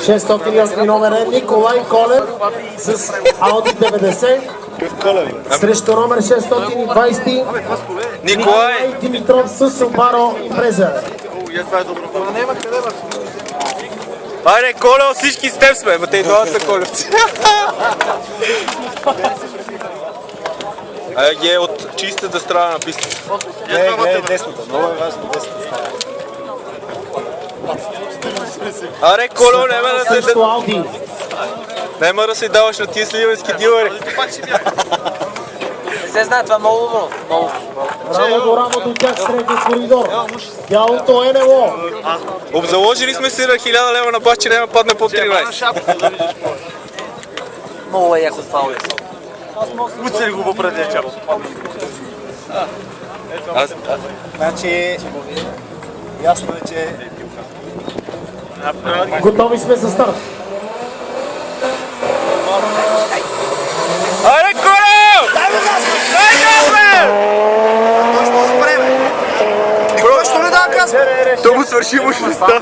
608 номер е Николай Колев с Ауди 90 срещу номер 620 Николай Димитров с Subaru Impreza. Айде, Колео, всички с теб сме, те и това са колевци. Айде, ги е от чистата страна на пистата. Гледай десната, много е важно десната страна. Аре, Колео, Срещу Ауди. няма да се даваш на тия сливенски дилъри. Не се знае, това много добро. Рамо до рамо до тях средния коридор. Бялото НЛО. Обзаложили сме си на 1000 лева на бас, че няма падне под 13. Много е яко фаул. Куцали го по предния чап. Значи, ясно е, че... Готови сме за старт. Айде, Колео! Дай газ, бе! Той ще спре, бе! Никой ще не дава газ, бе! То му свърши мощността.